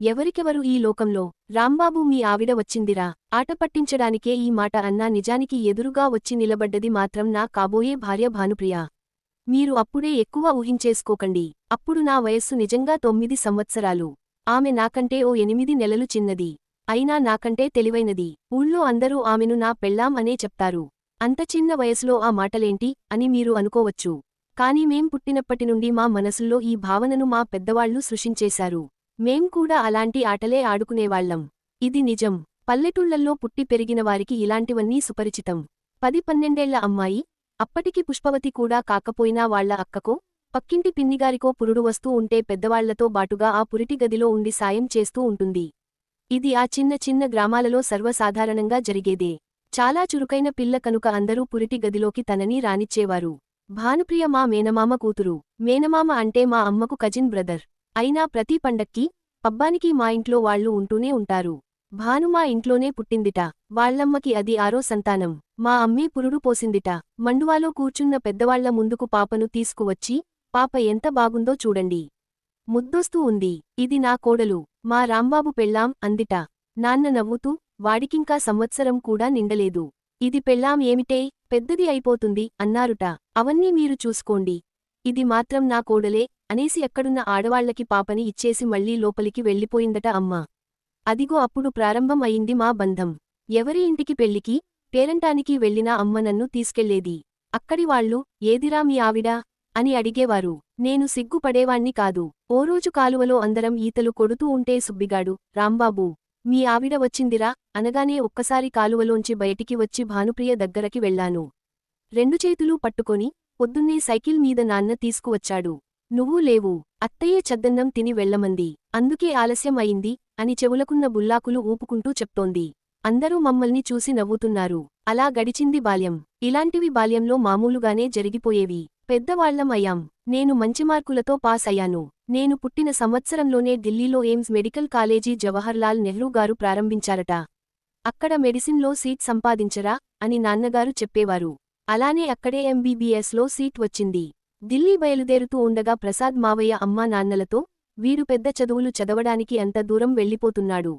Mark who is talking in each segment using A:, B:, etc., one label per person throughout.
A: ఎవరికెవరు ఈ లోకంలో? రాంబాబూ మీ ఆవిడ వచ్చిందిరా, ఆట పట్టించడానికే ఈ మాట అన్నా నిజానికి ఎదురుగా వచ్చి నిలబడ్డది మాత్రం నా కాబోయే భార్య భానుప్రియ. మీరు అప్పుడే ఎక్కువ ఊహించేసుకోకండి. అప్పుడు నా వయస్సు నిజంగా 9 సంవత్సరాలు. ఆమె నాకంటే ఓ 8 నెలలు చిన్నది. అయినా నాకంటే తెలివైనది. ఊళ్ళో అందరూ ఆమెను నా పెళ్ళాం అనే చెప్తారు. అంత చిన్న వయసులో ఆ మాటలేంటి అని మీరు అనుకోవచ్చు. కానీ మేం పుట్టినప్పటినుండి మా మనసుల్లో ఈ భావనను మా పెద్దవాళ్లు సృష్టించేశారు. మేం కూడా అలాంటి ఆటలే ఆడుకునేవాళ్లం. ఇది నిజం. పల్లెటూళ్లల్లో పుట్టి పెరిగిన వారికి ఇలాంటివన్నీ సుపరిచితం. 10-12 అమ్మాయి, అప్పటికి పుష్పవతి కూడా కాకపోయినా వాళ్ల అక్కకో, పక్కింటి పిన్నిగారికో పురుడు వస్తూ ఉంటే పెద్దవాళ్లతో బాటుగా ఆ పురిటి గదిలో ఉండి సాయం చేస్తూ ఉంటుంది. ఇది ఆ చిన్న చిన్న గ్రామాలలో సర్వసాధారణంగా జరిగేదే. చాలా చురుకైన పిల్ల కనుక అందరూ పురిటి గదిలోకి తనని రానిచ్చేవారు. భానుప్రియ మా మేనమామ కూతురు. మేనమామ అంటే మా అమ్మకు కజిన్ బ్రదర్. అయినా ప్రతి పండక్కి, పబ్బానికి మా ఇంట్లో వాళ్లు ఉంటూనే ఉంటారు. భాను మా ఇంట్లోనే పుట్టిందిట. వాళ్లమ్మకి అది 6వ సంతానం. మా అమ్మే పురుడు పోసిందిట. మండువాలో కూర్చున్న పెద్దవాళ్ల ముందుకు పాపను తీసుకువచ్చి, పాప ఎంత బాగుందో చూడండి. ముద్దొస్తూ ఉంది. ఇది నా కోడలు, మా రాంబాబు పెళ్ళాం అందిట. నాన్న నవ్వుతూ, వాడికింకా సంవత్సరం కూడా నిండలేదు. ఇది పెళ్ళాం ఏమిటే, పెద్దది అయిపోతుంది అన్నారుట. అవన్నీ మీరు చూసుకోండి. ఇది మాత్రం నా కోడలే అనేసి ఎక్కడున్న ఆడవాళ్లకి పాపని ఇచ్చేసి మళ్లీ లోపలికి వెళ్ళిపోయిందట అమ్మ. అదిగో అప్పుడు ప్రారంభం అయింది మా బంధం. ఎవరి ఇంటికి పెళ్లికి, పేరంటానికి వెళ్లినా అమ్మ నన్ను తీసుకెళ్లేది. అక్కడివాళ్లు, ఏదిరా మీ ఆవిడా అని అడిగేవారు. నేను సిగ్గుపడేవాణ్ణి కాదు. ఓ రోజు కాలువలో అందరం ఈతలు కొడుతూ ఉంటే సుబ్బిగాడు, రాంబాబూ, మీ ఆవిడ వచ్చిందిరా అనగానే ఒక్కసారి కాలువలోంచి బయటికి వచ్చి భానుప్రియ దగ్గరకి వెళ్లాను. 2 చేతులూ పట్టుకొని, పొద్దున్నే సైకిల్ మీద నాన్న తీసుకువచ్చాడు. నువ్వు లేవు. అత్తయ్య చద్దన్నం తిని వెళ్లమంది. అందుకే ఆలస్యం అయింది అని చెవులకున్న బుల్లాకులు ఊపుకుంటూ చెప్తోంది. అందరూ మమ్మల్ని చూసి నవ్వుతున్నారు. అలా గడిచింది బాల్యం. ఇలాంటివి బాల్యంలో మామూలుగానే జరిగిపోయేవి. పెద్దవాళ్లం అయ్యాం. నేను మంచి మార్కులతో పాస్ అయ్యాను. నేను పుట్టిన సంవత్సరంలోనే ఢిల్లీలో AIIMS medical college Jawaharlal Nehru గారు ప్రారంభించారట. అక్కడ మెడిసిన్లో సీట్ సంపాదించరా అని నాన్నగారు చెప్పేవారు. అలానే అక్కడే ఎంబీబీఎస్లో సీట్ వచ్చింది. ఢిల్లీ బయలుదేరుతూ ఉండగా ప్రసాద్ మావయ్య అమ్మా నాన్నలతో, వీడు పెద్ద చదువులు చదవడానికి అంత దూరం వెళ్ళిపోతున్నాడు.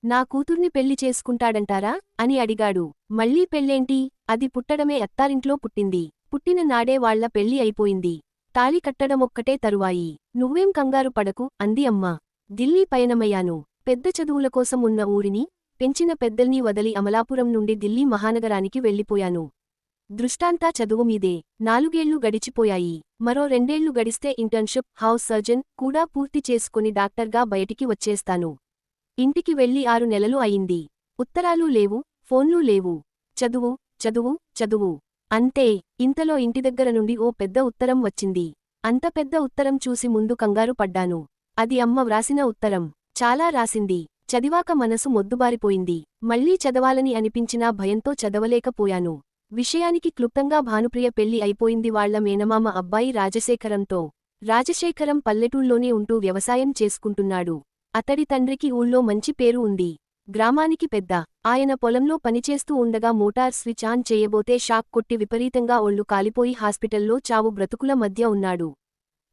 A: నా కూతుర్ని పెళ్లి చేసుకుంటాడంటారా అని అడిగాడు. మళ్ళీ పెళ్ళేంటి, అది పుట్టడమే అత్తారింట్లో పుట్టింది. పుట్టిన నాడే వాళ్ల పెళ్లి అయిపోయింది. తాళి కట్టడమొక్కటే తరువాయి. నువ్వేం కంగారు పడకు అంది అమ్మ. ఢిల్లీ పయనమయ్యాను. పెద్ద చదువుల కోసం ఉన్న ఊరిని, పెంచిన పెద్దల్ని వదలి అమలాపురం నుండి ఢిల్లీ మహానగరానికి వెళ్ళిపోయాను. దృష్టాంతా చదువుమీదే. 4 ఏళ్లు గడిచిపోయాయి. మరో 2 ఏళ్లు గడిస్తే ఇంటర్న్షిప్, హౌస్ సర్జన్ కూడా పూర్తి చేసుకుని డాక్టర్గా బయటికి వచ్చేస్తాను. ఇంటికి వెళ్ళి 6 నెలలు అయింది. ఉత్తరాలు లేవు, ఫోన్లూ లేవు. చదువు, చదువు, చదువు అంతే. ఇంతలో ఇంటిదగ్గర నుండి ఓ పెద్ద ఉత్తరం వచ్చింది. అంత పెద్ద ఉత్తరం చూసి ముందు కంగారు పడ్డాను. అది అమ్మ వ్రాసిన ఉత్తరం. చాలా రాసింది. చదివాక మనసు మొద్దుబారిపోయింది. మళ్లీ చదవాలని అనిపించినా భయంతో చదవలేకపోయాను. విషయానికి క్లుప్తంగా భానుప్రియ పెళ్లి అయిపోయింది వాళ్ల మేనమామ అబ్బాయి రాజశేఖరంతో. రాజశేఖరం పల్లెటూళ్లోనే ఉంటూ వ్యవసాయం చేసుకుంటున్నాడు. అతడి తండ్రికి ఊళ్ళో మంచి పేరు ఉంది. గ్రామానికి పెద్ద. ఆయన పొలంలో పనిచేస్తూ ఉండగా మోటార్ స్విచ్ ఆన్ చేయబోతే షాక్ కొట్టి విపరీతంగా ఒళ్ళు కాలిపోయి హాస్పిటల్లో చావు బ్రతుకుల మధ్య ఉన్నాడు.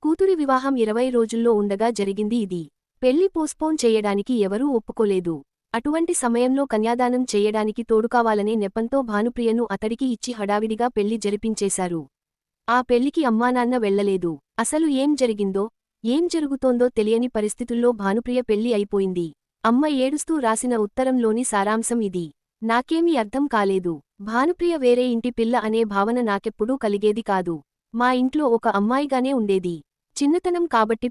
A: కూతురి వివాహం 20 రోజుల్లో ఉండగా జరిగింది ఇది. పెళ్లి పోస్ట్పోన్ చేయడానికి ఎవరూ ఒప్పుకోలేదు. అటువంటి సమయంలో కన్యాదానం చెయ్యడానికి తోడుకావాలనే నెపంతో భానుప్రియను అతడికి ఇచ్చి హడావిడిగా పెళ్లి జరిపించేశారు. ఆ పెళ్లికి అమ్మానాన్న వెళ్లలేదు. అసలు ఏం జరిగిందో, ఏం జరుగుతోందో తెలియని పరిస్థితుల్లో భానుప్రియ పెళ్లి అయిపోయింది. అమ్మ ఏడుస్తూ రాసిన ఉత్తరంలోని సారాంశం ఇది. నాకేమీ అర్థం కాలేదు. భానుప్రియ వేరే ఇంటి పిల్ల అనే భావన నాకెప్పుడూ కలిగేది కాదు. మా ఇంట్లో ఒక అమ్మాయిగానే ఉండేది. చిన్నతనం కాబట్టి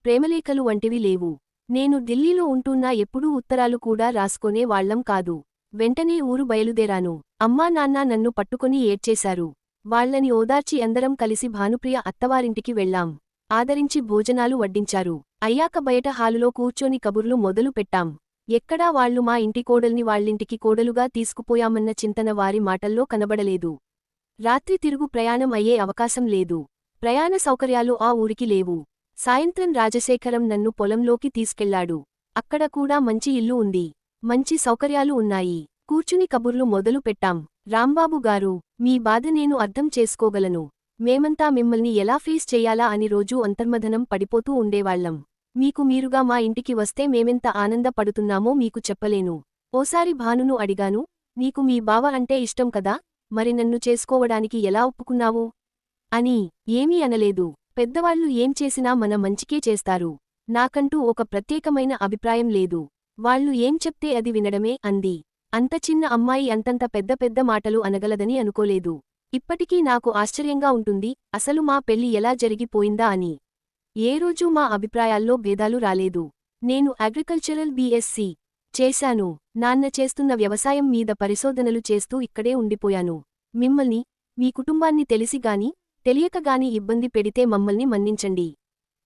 A: ప్రేమలేఖలు వంటివి లేవు. నేను ఢిల్లీలో ఉంటున్నా ఎప్పుడూ ఉత్తరాలు కూడా రాసుకొనే వాళ్లం కాదు. వెంటనే ఊరు బయలుదేరాను. అమ్మా నాన్న నన్ను పట్టుకొని ఏడ్చేశారు. వాళ్లని ఓదార్చి అందరం కలిసి భానుప్రియ అత్తవారింటికి వెళ్లాం. ఆదరించి భోజనాలు వడ్డించారు. అయ్యాక బయట హాలులో కూర్చొని కబుర్లు మొదలు పెట్టాం. ఎక్కడా వాళ్లు మా ఇంటి కోడల్ని వాళ్ళింటికి కోడలుగా తీసుకుపోయామన్న చింతన వారి మాటల్లో కనబడలేదు. రాత్రి తిరుగు ప్రయాణం అయ్యే అవకాశం లేదు. ప్రయాణ సౌకర్యాలు ఆ ఊరికి లేవు. సాయంత్రం రాజశేఖరం నన్ను పొలంలోకి తీసుకెళ్లాడు. అక్కడ కూడా మంచి ఇల్లు ఉంది. మంచి సౌకర్యాలు ఉన్నాయి. కూర్చుని కబుర్లు మొదలు పెట్టాం. రాంబాబు గారూ, మీ బాధ నేను అర్థం చేసుకోగలను. మేమంతా మిమ్మల్ని ఎలా ఫేస్ చెయ్యాలా అని రోజూ అంతర్మథనం పడిపోతూ ఉండేవాళ్లం. మీకు మీరుగా మా ఇంటికి వస్తే మేమెంత ఆనందపడుతున్నామో మీకు చెప్పలేను. ఓసారి భానును అడిగాను, నీకు మీ బావ అంటే ఇష్టం కదా, మరి నన్ను చేసుకోవడానికి ఎలా ఒప్పుకున్నావు అని. ఏమీ అనలేదు. పెద్దవాళ్లు ఏం చేసినా మన మంచికే చేస్తారు. నాకంటూ ఒక ప్రత్యేకమైన అభిప్రాయం లేదు. వాళ్ళు ఏం చెప్తే అది వినడమే అంది. అంత చిన్న అమ్మాయి అంతంత పెద్ద పెద్ద మాటలు అనగలదని అనుకోలేదు. ఇప్పటికీ నాకు ఆశ్చర్యంగా ఉంటుంది, అసలు మా పెళ్లి ఎలా జరిగిపోయిందా అని. ఏ రోజూ మా అభిప్రాయాల్లో భేదాలు రాలేదు. నేను అగ్రికల్చరల్ బీఎస్సీ చేశాను. నాన్న చేస్తున్న వ్యవసాయం మీద పరిశోధనలు చేస్తూ ఇక్కడే ఉండిపోయాను. మిమ్మల్ని, మీ కుటుంబాన్ని తెలిసిగాని, తెలియకగాని ఇబ్బంది పెడితే మమ్మల్ని మన్నించండి.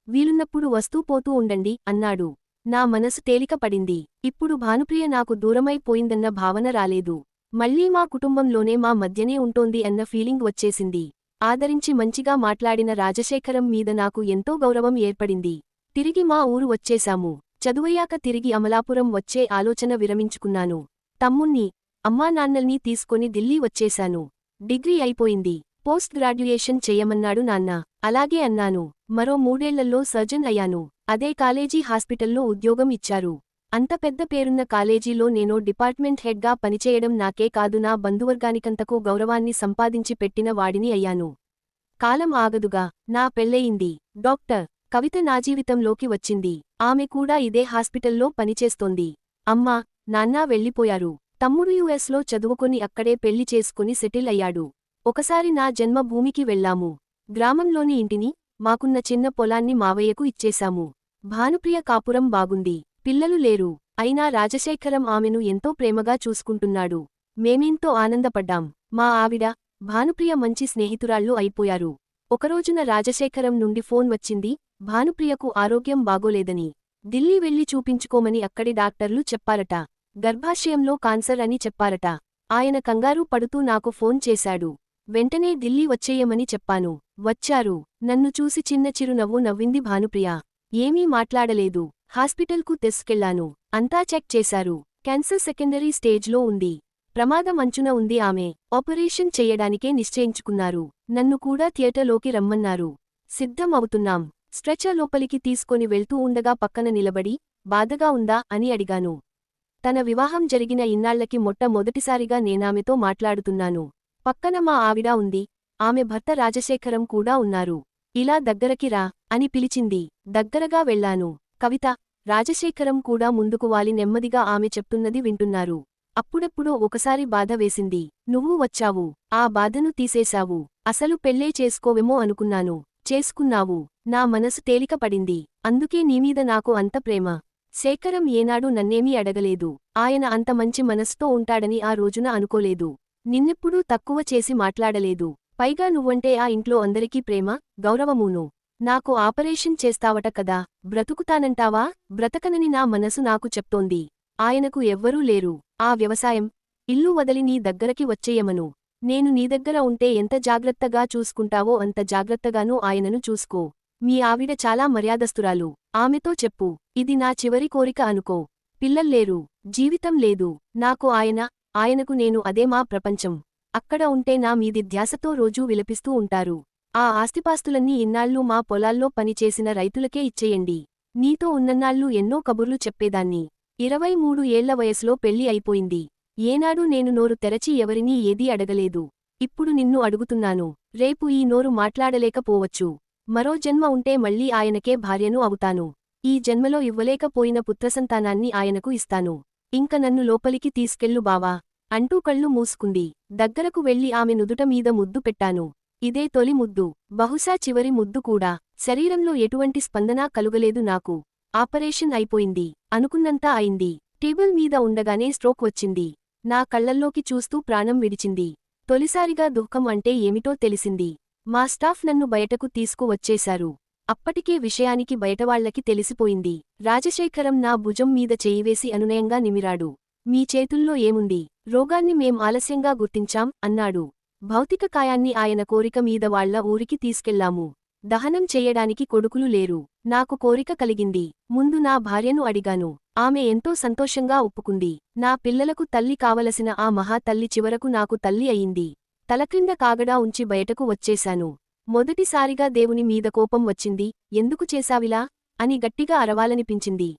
A: వీలున్నప్పుడు వస్తూ పోతూ ఉండండి అన్నాడు. నా మనసు తేలిక పడింది. ఇప్పుడు భానుప్రియ నాకు దూరమైపోయిందన్న భావన రాలేదు. మళ్లీ మా కుటుంబంలోనే మా మధ్యనే ఉంటోంది అన్న ఫీలింగ్ వచ్చేసింది. ఆదరించి మంచిగా మాట్లాడిన రాజశేఖరం మీద నాకు ఎంతో గౌరవం ఏర్పడింది. తిరిగి మా ఊరు వచ్చేశాము. చదువయ్యాక తిరిగి అమలాపురం వచ్చే ఆలోచన విరమించుకున్నాను. తమ్ముణ్ణి, అమ్మానాన్నల్ని తీసుకొని ఢిల్లీ వచ్చేశాను. డిగ్రీ అయిపోయింది. పోస్ట్ గ్రాడ్యుయేషన్ చెయ్యమన్నాడు నాన్న. అలాగే అన్నాను. మరో 3 ఏళ్లలో సర్జన్ అయ్యాను. అదే కాలేజీ హాస్పిటల్లో ఉద్యోగం ఇచ్చారు. అంత పెద్ద పేరున్న కాలేజీలో నేనో డిపార్ట్మెంట్ హెడ్గా పనిచేయడం నాకే కాదు, నా బంధువర్గానికంతకూ గౌరవాన్ని సంపాదించి పెట్టిన వాడిని అయ్యాను. కాలం ఆగదుగా. నా పెళ్లయింది. డాక్టర్ కవిత నా జీవితంలోకి వచ్చింది. ఆమె కూడా ఇదే హాస్పిటల్లో పనిచేస్తోంది. అమ్మా, నాన్నా వెళ్ళిపోయారు. తమ్ముడు యుఎస్లో చదువుకొని అక్కడే పెళ్లి చేసుకుని సెటిల్ అయ్యాడు. ఒకసారి నా జన్మభూమికి వెళ్లాము. గ్రామంలోని ఇంటిని, మాకున్న చిన్న పొలాన్ని మావయ్యకు ఇచ్చేశాము. భానుప్రియ కాపురం బాగుంది. పిల్లలు లేరు. అయినా రాజశేఖరం ఆమెను ఎంతో ప్రేమగా చూసుకుంటున్నాడు. మేమెంతో ఆనందపడ్డాం. మా ఆవిడ, భానుప్రియ మంచి స్నేహితురాళ్ళు అయిపోయారు. ఒకరోజున రాజశేఖరం నుండి ఫోన్ వచ్చింది, భానుప్రియకు ఆరోగ్యం బాగోలేదని. ఢిల్లీ వెళ్లి చూపించుకోమని అక్కడి డాక్టర్లు చెప్పారట. గర్భాశయంలో కాన్సర్ అని చెప్పారట. ఆయన కంగారు పడుతూ నాకు ఫోన్ చేశాడు. వెంటనే ఢిల్లీ వచ్చేయమని చెప్పాను. వచ్చారు. నన్ను చూసి చిన్న చిరునవ్వు నవ్వింది భానుప్రియ. ఏమీ మాట్లాడలేదు. హాస్పిటల్కు తెస్కెళ్లాను. అంతా చెక్ చేశారు. క్యాన్సర్ సెకండరీ స్టేజ్లో ఉంది. ప్రమాదం అంచున ఉంది. ఆమె ఆపరేషన్ చెయ్యడానికే నిశ్చయించుకున్నారు. నన్ను కూడా థియేటర్లోకి రమ్మన్నారు. సిద్ధం అవుతున్నాం. స్ట్రెచర్ లోపలికి తీసుకొని వెళ్తూ ఉండగా పక్కన నిలబడి, బాధగా ఉందా అని అడిగాను. తన వివాహం జరిగిన ఇన్నాళ్లకి మొట్టమొదటిసారిగా నేనామెతో మాట్లాడుతున్నాను. పక్కన మా ఆవిడ ఉంది. ఆమె భర్త రాజశేఖరం కూడా ఉన్నారు. ఇలా దగ్గరకి రా అని పిలిచింది. దగ్గరగా వెళ్లాను. కవిత, రాజశేఖరం కూడా ముందుకు వాలి నెమ్మదిగా ఆమె చెప్తున్నది వింటున్నారు. అప్పుడెప్పుడో ఒకసారి బాధ వేసింది. నువ్వు వచ్చావు. ఆ బాధను తీసేశావు. అసలు పెళ్ళే చేసుకోవేమో అనుకున్నాను. చేసుకున్నావు. నా మనసు తేలిక పడింది. అందుకే నీమీద నాకు అంత ప్రేమ. శేఖరం ఏనాడు నన్నేమీ అడగలేదు. ఆయన అంత మంచి మనసుతో ఉంటాడని ఆ రోజున అనుకోలేదు. నిన్నెప్పుడూ తక్కువ చేసి మాట్లాడలేదు. పైగా నువ్వంటే ఆ ఇంట్లో అందరికీ ప్రేమ, గౌరవమూను. నాకు ఆపరేషన్ చేస్తావట కదా, బ్రతుకుతానంటావా? బ్రతకనని నా మనసు నాకు చెప్తోంది. ఆయనకు ఎవ్వరూ లేరు. ఆ వ్యవసాయం, ఇల్లు వదిలి నీ దగ్గరకి వచ్చేయమను. నేను నీ దగ్గర ఉంటే ఎంత జాగ్రత్తగా చూసుకుంటావో అంత జాగ్రత్తగానూ ఆయనను చూసుకో. మీ ఆవిడ చాలా మర్యాదస్తురాలు. ఆమెతో చెప్పు. ఇది నా చివరి కోరిక అనుకో. పిల్లల్లేరు. జీవితం లేదు. నాకు ఆయనకు నేను అదే మా ప్రపంచం. అక్కడ ఉంటే నా మీది ధ్యాసతో రోజూ విలపిస్తూ ఉంటారు. ఆ ఆస్తిపాస్తులన్నీ ఇన్నాళ్ళు మా పొలాల్లో పనిచేసిన రైతులకే ఇచ్చేయండి. నీతో ఉన్నన్నాళ్ళు ఎన్నో కబుర్లు చెప్పేదాన్ని. 23 ఏళ్ల వయసులో పెళ్లి అయిపోయింది. ఏనాడు నేను నోరు తెరచి ఎవరినీ ఏదీ అడగలేదు. ఇప్పుడు నిన్ను అడుగుతున్నాను. రేపు ఈ నోరు మాట్లాడలేకపోవచ్చు. మరో జన్మ ఉంటే మళ్ళీ ఆయనకే భార్యను అవుతాను. ఈ జన్మలో ఇవ్వలేకపోయిన పుత్రసంతానాన్ని ఆయనకు ఇస్తాను. ఇంక నన్ను లోపలికి తీసుకెళ్ళు బావా అంటూ కళ్ళు మూసుకుంది. దగ్గరకు వెళ్లి ఆమె నుదుట మీద ముద్దు పెట్టాను. ఇదే తొలి ముద్దు. బహుశా చివరి ముద్దు కూడా. శరీరంలో ఎటువంటి స్పందనా కలుగలేదు నాకు. ఆపరేషన్ అయిపోయింది. అనుకున్నంతా అయింది. టేబుల్ మీద ఉండగానే స్ట్రోక్ వచ్చింది. నా కళ్లల్లోకి చూస్తూ ప్రాణం విడిచింది. తొలిసారిగా దుఃఖం అంటే ఏమిటో తెలిసింది. మా స్టాఫ్ నన్ను బయటకు తీసుకు వచ్చేశారు. అప్పటికే విషయానికి బయటవాళ్లకి తెలిసిపోయింది. రాజశేఖరం నా భుజం మీద చేయివేసి అనునయంగా నిమిరాడు. మీ చేతుల్లో ఏముంది? రోగాన్ని మేం ఆలస్యంగా గుర్తించాం అన్నాడు. భౌతిక కాయాన్ని ఆయన కోరిక మీద వాళ్ల ఊరికి తీసుకెళ్లాము. దహనం చెయ్యడానికి కొడుకులు లేరు. నాకు కోరిక కలిగింది. ముందు నా భార్యను అడిగాను. ఆమె ఎంతో సంతోషంగా ఒప్పుకుంది. నా పిల్లలకు తల్లి కావలసిన ఆ మహా తల్లి చివరకు నాకు తల్లి అయింది. తలక్రింద కాగడా ఉంచి బయటకు వచ్చేశాను. మొదటిసారిగా దేవుని మీద కోపం వచ్చింది. ఎందుకు చేశావిలా? అని గట్టిగా అరవాలనిపించింది.